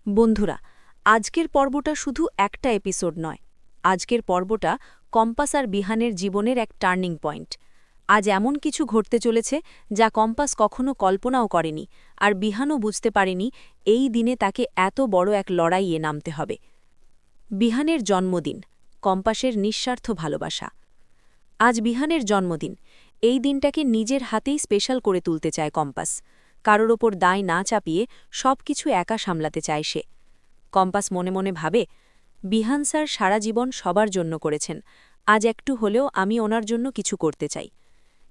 বন্ধুরা, আজকের পর্বটা শুধু একটা এপিসোড নয়। আজকের পর্বটা কম্পাস আর বিহানের জীবনের এক টার্নিং পয়েন্ট। আজ এমন কিছু ঘটতে চলেছে যা কম্পাস কখনো কল্পনাও করেনি, আর বিহানও বুঝতে পারেনি এই দিনে তাকে এত বড় এক লড়াইয়ে নামতে হবে। বিহানের জন্মদিন, কম্পাসের নিঃস্বার্থ ভালোবাসা। আজ বিহানের জন্মদিন। এই দিনটাকে নিজের হাতেই স্পেশাল করে তুলতে চায় কম্পাস। কারোর ওপর দায় না চাপিয়ে সবকিছু একা সামলাতে চায় সে। কম্পাস মনে মনে ভাবে, বিহান স্যার সারা জীবন সবার জন্য করেছেন, আজ একটু হলেও আমি ওনার জন্য কিছু করতে চাই।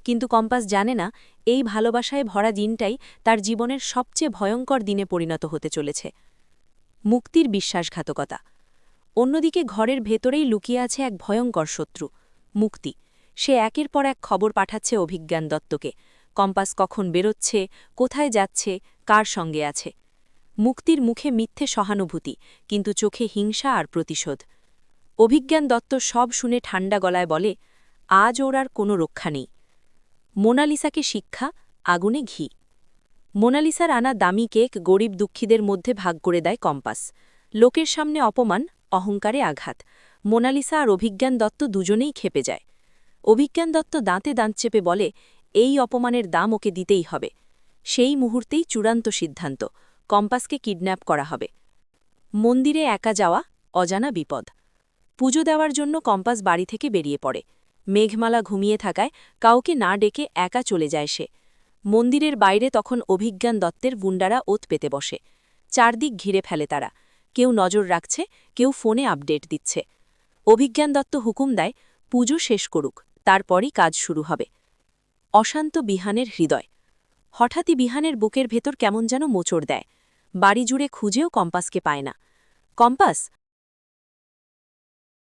কিন্তু কম্পাস জানে না, এই ভালোবাসায় ভরা দিনটাই তার জীবনের সবচেয়ে ভয়ঙ্কর দিনে পরিণত হতে চলেছে। মুক্তির বিশ্বাসঘাতকতা। অন্যদিকে ঘরের ভেতরেই লুকিয়ে আছে এক ভয়ঙ্কর শত্রু, মুক্তি। সে একের পর এক খবর পাঠাচ্ছে অভিজ্ঞান দত্তকে। কম্পাস কখন বেরোচ্ছে, কোথায় যাচ্ছে, কার সঙ্গে আছে। মুক্তির মুখে মিথ্যে সহানুভূতি, কিন্তু চোখে হিংসা আর প্রতিশোধ। অভিজ্ঞান দত্ত সব শুনে ঠান্ডা গলায় বলে, আজ ওর আর কোনো রক্ষা নেই। মোনালিসাকে শিক্ষা, আগুনে ঘি। মোনালিসার আনা দামি কেক গরিব দুঃখীদের মধ্যে ভাগ করে দেয় কম্পাস। লোকের সামনে অপমান, অহংকারে আঘাত। মোনালিসা আর অভিজ্ঞান দত্ত দুজনেই খেপে যায়। অভিজ্ঞান দত্ত দাঁতে দাঁত চেপে বলে, এই অপমানের দাম ওকে দিতেই হবে। সেই মুহূর্তেই চূড়ান্ত সিদ্ধান্ত, কম্পাসকে কিডন্যাপ করা হবে। মন্দিরে একা যাওয়া, অজানা বিপদ। পুজো দেওয়ার জন্য কম্পাস বাড়ি থেকে বেরিয়ে পড়ে। মেঘমালা ঘুমিয়ে থাকায় কাউকে না ডেকে একা চলে যায় সে। মন্দিরের বাইরে তখন অভিজ্ঞান দত্তের গুন্ডারা ওত পেতে বসে। চারদিক ঘিরে ফেলে তারা। কেউ নজর রাখছে, কেউ ফোনে আপডেট দিচ্ছে। অভিজ্ঞান দত্ত হুকুম দেয়, পুজো শেষ করুক, তারপরই কাজ শুরু হবে। অশান্ত বিহানের হৃদয়। হঠাৎই বিহানের বুকের ভেতর কেমন যেন মোচড় দেয়। বাড়ি জুড়ে খুঁজেও কম্পাসকে পায় না। কম্পাস,